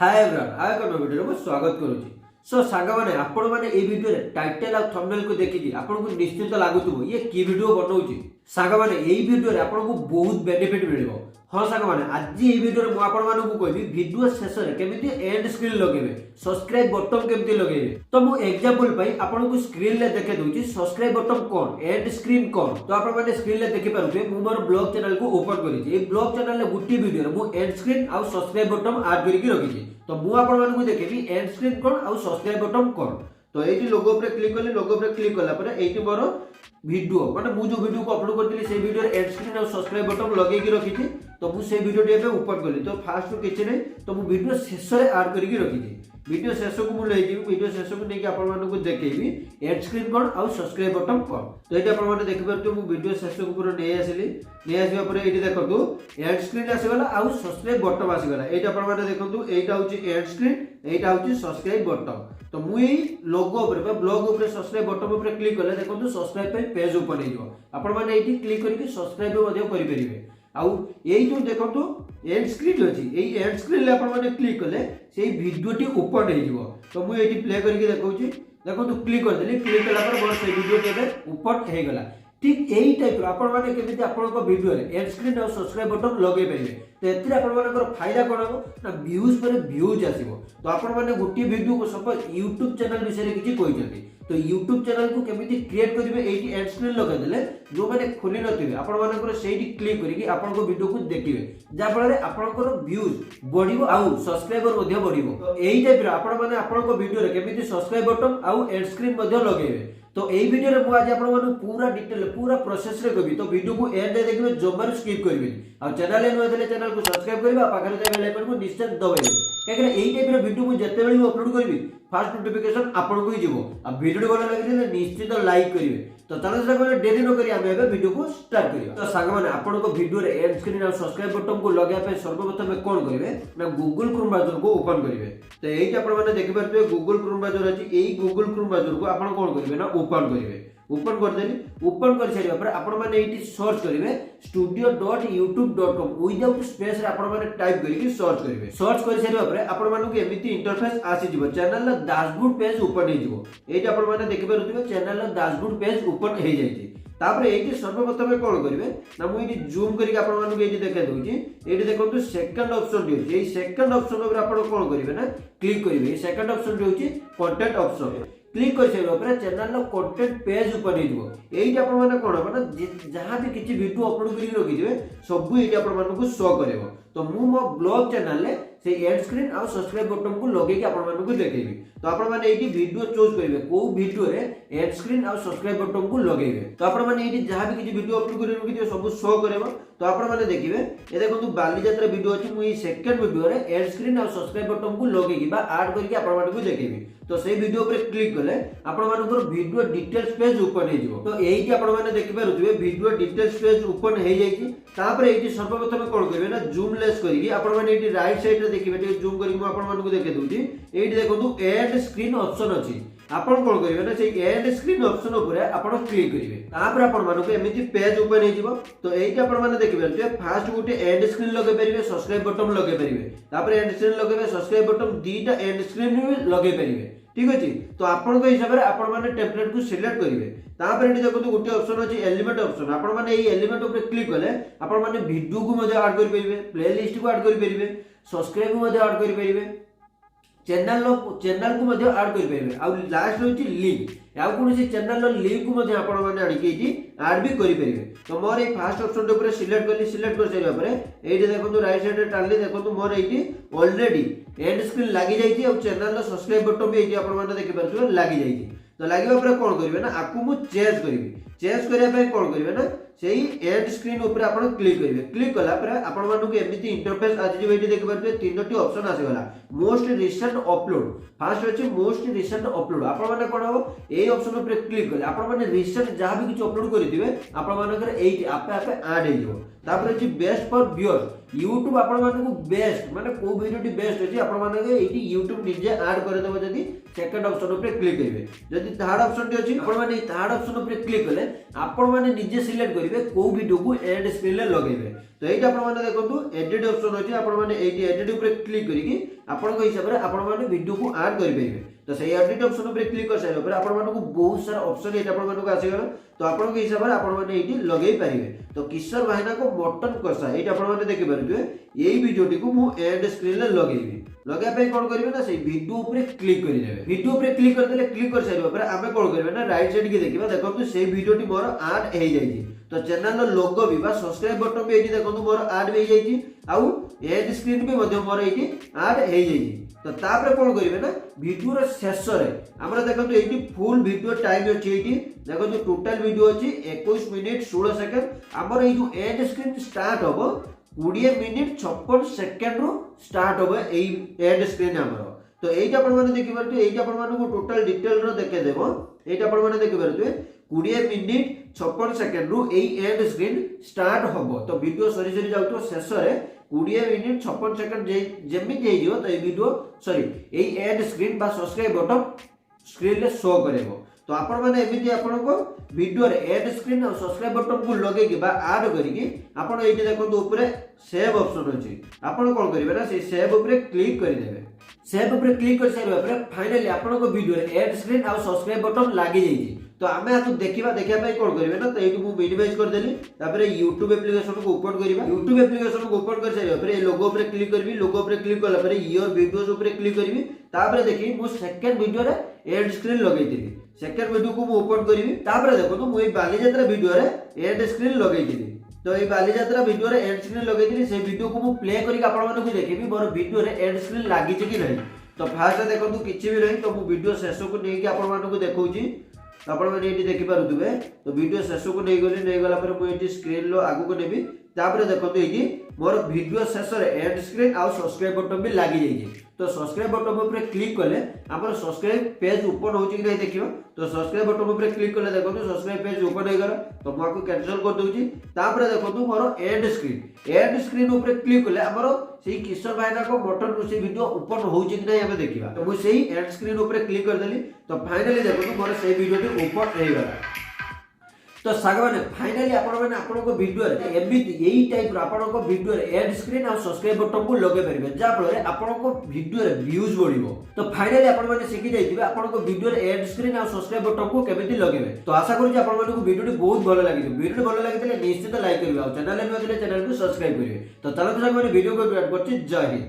Hi everyone आय को video में स्वागत करूची। सो सांग माने आपण माने ए वीडियो रे टाइटल और थंबनेल को देखि आपन को निश्चित लागुतबो ये की वीडियो बनौची। सांग माने ए वीडियो रे आपन को बहुत बेनिफिट मिलिबो। हां सांग माने आज ए वीडियो रे मु आपण माने को कहबी वीडियो शेष रे केमिति एंड स्क्रीन लगेबे, सब्सक्राइब बटन केमिति लगेबे। तो मु एग्जांपल पई आपण को स्क्रीन ले देखे दोची सब्सक्राइब बटन कोन एंड स्क्रीन कोन। तो आपण माने स्क्रीन ले देखि पारुथे मु मोर ब्लॉग चैनल को ओपन करिछि। ए ब्लॉग चैनल ले गुटी वीडियो रे मु एंड स्क्रीन और सब्सक्राइब बटन ऐड करिकि रखिछि। तो मु आपण माने को देखेबी एंड स्क्रीन कोन और सब्सक्राइब बटन कोन। तो एठी लोगो पर क्लिक करले, लोगो पर क्लिक करला पर एठी मोर वीडियो माने मु जो वीडियो को अपलोड करथिली से वीडियो रे एंड स्क्रीन और सब्सक्राइब बटन लगेई कि रखिछि। तो मु से वीडियो टे ओपन करली। तो फास्ट तो किछ नै, तो मु वीडियो शेष रे ऐड करिकि रखिछि। वीडियो शेष को मु लेई जीवि, वीडियो शेष को नै कि आपण माने को देखेबी एंड स्क्रीन कोन और सब्सक्राइब बटन कोन। तो एठी आपण माने देखि परथु मु वीडियो शेष को पूरा नै आसिली। नै आसीबा पर एठी देखंतु एंड स्क्रीन आसी गला और सब्सक्राइब बटन आसी गला। एठी आपण माने देखंतु एटा होची एंड स्क्रीन, एटा होची सब्सक्राइब बटन। तो मु एई लोगो ऊपर ब्लॉग ऊपर सब्सक्राइब बटन ऊपर क्लिक करले देखंतु सब्सक्राइब पे पेज ओपन हे जिवो। आपण माने एठी क्लिक करके सब्सक्राइब मध्ये करि परिबे। आउ एई जो देखंतु एंड स्क्रीन अछि, एई एंड स्क्रीन ले आपण माने क्लिक करले सेई वीडियो टी ओपन हे जिवो। तो मु एठी प्ले करके देखौची, देखंतु क्लिक कर देली। क्लिक कला पर मोर सेई वीडियो टी ओपन हे गला। ठीक एई टाइप रो आपण माने केमिति आपण को वीडियो रे एंड स्क्रीन और सब्सक्राइब बटन लगे परिबे। तो एथिरे आपण मानकर फायदा कोन हो ना व्यूज पर व्यूज आसीबो। तो आपण माने गोटी वीडियो को सपोज YouTube चैनल विषय रे किछि कहिसथि। तो YouTube चैनल को केमिति क्रिएट करिवे एठी एंड स्क्रीन लगा देले जो माने खोली नथिबे आपण मानकर सेठी क्लिक करिकि आपण को वीडियो को देखिबे, जा फल रे आपण को व्यूज बढ़िबो आउ सब्सक्राइबर मध्ये बढ़िबो। तो एही टाइप रो आपण माने आपण को वीडियो रे केमिति सब्सक्राइब बटन आउ एंड स्क्रीन मध्ये लगेबे। तो एई वीडियो रे मु आज आपण माने पूरा डिटेल पूरा प्रोसेस रे कहबी। तो वीडियो को एंड रे देखबे, जमार स्किप करबे आ चैनल रे नथिले चैनल को सब्सक्राइब करबा, पाखरे थे बेल आइकन को निश्चित दबाइबे। काहे एई टाइप रो वीडियो मु जते बेली अपलोड करबी फास्ट नोटिफिकेशन आपण को ही जिवो। आ वीडियो भलो लागिले निश्चित लाइक करिवे। तो चलो से देरी न करी आमे एबे वीडियो को स्टार्ट करियो। तो साग माने आपण को वीडियो रे एंड स्क्रीन और सब्सक्राइब बटन को लगाया पे सर्वप्रथम कोन करिवे ना गूगल क्रोम ब्राउज़र को ओपन करिवे। तो एही आपण माने देखि परते गूगल क्रोम ब्राउज़र अछि, एही गूगल क्रोम ब्राउज़र को आपण कोन करिवे ना ओपन करिवे। ओपन कर देली। ओपन कर सारिया पर आपण माने एठी सर्च करिवे studio.youtube.com विदाउट स्पेस रे आपण माने टाइप करिकि सर्च करिवे। सर्च कर सारिया पर आपण माने को एमिति इंटरफेस आसी जिवो। चैनल ला डैशबोर्ड पेज ओपन हे जिवो। एठी आपण माने देखि परथुबे चैनल ला डैशबोर्ड पेज ओपन हे जायछि। तापर एठी सर्वप्रथम कोन करिवे ना मु एठी जूम करिकि आपण माने एठी देखा दोछि। एठी देखंतु सेकंड ऑप्शन दियो। एई सेकंड ऑप्शन ऊपर आपण कोन करिवे ना क्लिक करिवे। ए सेकंड ऑप्शन दियोछि कंटेंट ऑप्शन। क्लिक कर साइबा पर चैनल लो कंटेंट पेज ऊपर हे जिवो। एठी आपण माने कोन हो ना जहां भी किछि वीडियो अपलोड करि रखि दिबे सब एठी आपण माने को शो करबो। तो मु मो ब्लॉग चैनल ले से एंड स्क्रीन और सब्सक्राइब बटन को लगे कि आपण माने को देखेबी। तो आपण माने एठी वीडियो चूज करिवे को वीडियो रे एंड स्क्रीन और सब्सक्राइब बटन को लगेबे। तो आपण माने एठी जहां भी किछि वीडियो अपलोड करि रखि दिबे सब शो करबो। तो आपण माने देखिबे ए देखंतु बाली यात्रा वीडियो अछि, मु ई सेकंड वीडियो रे एंड स्क्रीन और सब्सक्राइब बटन को लगे कि बा ऐड करके आपण माने को देखेबी। तो से वीडियो पर क्लिक करले आपण मानकर वीडियो डिटेल्स पेज ओपन हे जिवो। तो एही आपण माने देखि पारुथिबे वीडियो डिटेल्स पेज ओपन हे जायछि। तापर एठी सर्वप्रथम कोन करिवे ना जूम लेस करिकि आपण माने एठी राइट साइड रे देखिबे। टे जूम करिकि मु आपण मानकु देखे दोछि। एठी देखंतु एंड स्क्रीन ऑप्शन अछि। आपण कोन करिवे ना से एंड स्क्रीन ऑप्शन ऊपर आपण क्लिक करिवे। तापर आपण मानकु एमिति पेज ओपन हे जिवो। तो एठी आपण माने देखि पारुथिबे फास्ट गुटे एंड स्क्रीन लगे परिबे, सब्सक्राइब बटन लगे परिबे। तापर एंड स्क्रीन लगेबे, सब्सक्राइब बटन दीटा एंड स्क्रीन भी लगे परिबे। ठीक अछि। तो आपण को हिसाब रे आपण माने टेम्पलेट को सिलेक्ट करिवे। तापर एठी देखो गोटे ऑप्शन अछि एलिमेंट ऑप्शन। आपण माने एई एलिमेंट ऊपर क्लिक करले आपण माने वीडियो को मध्ये ऐड करि परिबे, प्लेलिस्ट को ऐड करि परिबे, सब्सक्राइब को मध्ये ऐड करि परिबे, चैनल को मध्ये ऐड करि परिबे। आ लास्ट होछि लिंक। या कोनोसी चैनल लो लिंक को मध्ये आपण माने आडी केठी ऐड भी करि परिबे। तो मोर ए फर्स्ट ऑप्शन ऊपर सिलेक्ट करली। सिलेक्ट कर सारिया पर एठी देखंतु राइट साइड रे टालली देखंतु मोर एठी ऑलरेडी एंड स्क्रीन लागि जाइछि और चैनल लो सब्सक्राइब बटन भी एठी आपण माने देखि परथुबे लागि जाइछि। तो लागिबा पर कोन करिवे ना आकु मु चेंज करिवे। चेंज करिया पे कोन करिवे ना सेही एंड स्क्रीन ऊपर आपण क्लिक करिवे। क्लिक कला पर आपण मानु के एमिति इंटरफेस आज जे एठी देखि परथुबे तीनोटी ऑप्शन आसे गला। मोस्ट रिसेंट अपलोड फर्स्ट अछि मोस्ट रिसेंट अपलोड। आपण माने कोन हो एई ऑप्शन ऊपर क्लिक करले आपण माने रिसेंट जहां भी किछ अपलोड करिथिबे आपण मानकर एई आपे आपे ऐड हे जिवो। तापर अछि बेस्ट फॉर व्यूअर्स। YouTube आपण माने को बेस्ट माने को वीडियोटी बेस्ट अछि आपण माने एठी YouTube निजे ऐड करे देबो। जदी सेकंड ऑप्शन ऊपर क्लिक करिवे, जदी थर्ड ऑप्शन टी अछि आपण माने थर्ड ऑप्शन ऊपर क्लिक करले आपण माने निजे सिलेक्ट करिवे को वीडियो को एंड स्क्रीन ले लगेबे। तो ये आपण देखो एडिट ऑप्शन अच्छे आपण एडिट उपर क्लिक करके आपण हिसाब से आपण वीडियो को ऐड करेंगे तो सही एडिट ऑप्शन उपर क्लिक कर सारे आपण बहुत सारा ऑप्शन ये आपण आसीगला तो आपण हिसाब से आपण ये लगे पारे तो किशोर भाईना को मटन कषा ये आपण देखी पारे यही वीडियोटी को मुझे एंड स्क्रीन में लगेबी लगे कौन करेंगे ना से वीडियो ऊपर क्लिक करदे वीडियो ऊपर क्लिक करदे क्लिक कर सारे आम कौन करेंगे ना राइट साइड की देखा देखो से वीडियोटी मोर ऐड हो जाए तो चैनल लोगो भी सब्सक्राइब बटन भी ये देखो मोर ऐड भी हो आउ एंड स्क्रीन भी मोर ये ऐड हो जाए तो तापर कौन करेंगे ना वीडियो शेष में देखो ये फुल वीडियो टाइम अच्छी देखो टोटाल वीडियो अच्छी 21 मिनिट 16 सेकंड आमर ये जो एंड स्क्रीन स्टार्ट हम 20 मिनिट 56 सेकंड रू स्टार्ट हम एंड स्क्रीन आमर तो यही आपने देखिए यही आपको टोटाल डिटेल देखे देव ये आपने देखिए 20 मिनिट 56 सेकंड रू एंड स्क्रीन स्टार्ट हम तो वीडियो सरी सरी जाऊ शेष 20 मिनिट 56 सेकंड जमी हो तो ये वीडियो सॉरी ये एंड स्क्रीन बा सब्सक्राइब बटन स्क्रीन रे शो करेबो तो आपण माने एमिति आपण को वीडियो रे एड स्क्रीन और सब्सक्राइब बटन को लगे कि बा ऐड करिकि आपण एठी देखो ऊपर सेव ऑप्शन अछि आपण कोन करिवे ना से सेव ऊपर क्लिक करि देबे सेव ऊपर क्लिक कर सारे ऊपर फाइनली आपण को वीडियो रे एड स्क्रीन और सब्सक्राइब बटन लागि जाई तो आमे आतो देखिबा कोन करिवे ना तो एठी मु मिनिमाइज कर देली तापर YouTube एप्लीकेशन को ओपन करिबा YouTube एप्लीकेशन को ओपन कर सारे ऊपर ए लोगो ऊपर क्लिक करबी लोगो ऊपर क्लिक करला पर योर वीडियोस ऊपर क्लिक करबी तापर देखि मु सेकंड वीडियो रे एड स्क्रीन लगै देली सेकंड वीडियो को मु ओपन करबी तापर देखो तो मु ए बालीजात्रा वीडियो रे एड स्क्रीन लगै देली तो ये बालीजात्रा वीडियो रे एड स्क्रीन लगै देली से वीडियो को मु प्ले करी आपण माने को देखिबी मोर वीडियो रे एड स्क्रीन लागि छै कि नहीं तो फास्ट देखो किछि भी नहीं तो मु वीडियो शेष को नै कि आपण माने को देखौची आपण माने एठी देखि पारुथबे तो वीडियो शेष को नै गला पर मु एठी स्क्रीन लो आगु को नेबी तापर देखो तो एठी मोर वीडियो शेष रे एड स्क्रीन आ सब्सक्राइब बटन भी लागि जाई तो सब्सक्राइब बटन ऊपर क्लिक कले हमर सब्सक्राइब पेज ओपन होची कि नै देखियो तो सब्सक्राइब बटन ऊपर क्लिक कले देखो तो सब्सक्राइब पेज ओपन हो गला तो मु आको कैंसिल कर दोची तापर देखो तो मोर एड स्क्रीन ऊपर क्लिक कले हमर सेही किशोर भाईना को मटन रोसे वीडियो ओपन होची कि नै हमें देखिबा तो मु सेही एड स्क्रीन ऊपर क्लिक कर देली तो फाइनली देखो तो मोर सेही वीडियो ओपन हो गला तो साग माने फाइनली आपण माने आपण को वीडियो रे एमिति एही टाइप रो आपण को वीडियो रे एड स्क्रीन और सब्सक्राइब बटन को लगे परबे जा फल रे आपण को वीडियो रे व्यूज बढ़िबो तो फाइनली आपण माने सिखि जाइतिबे आपण को वीडियो रे एड स्क्रीन और सब्सक्राइब बटन को केमिति लगेबे तो आशा करू जे आपण माने को वीडियो बहुत भलो लागि वीडियो भलो लागि निश्चित लाइक करिवे और चैनल में चैनल को सब्सक्राइब करिवे तो चलो साग माने वीडियो को एड करछि जय हिंद।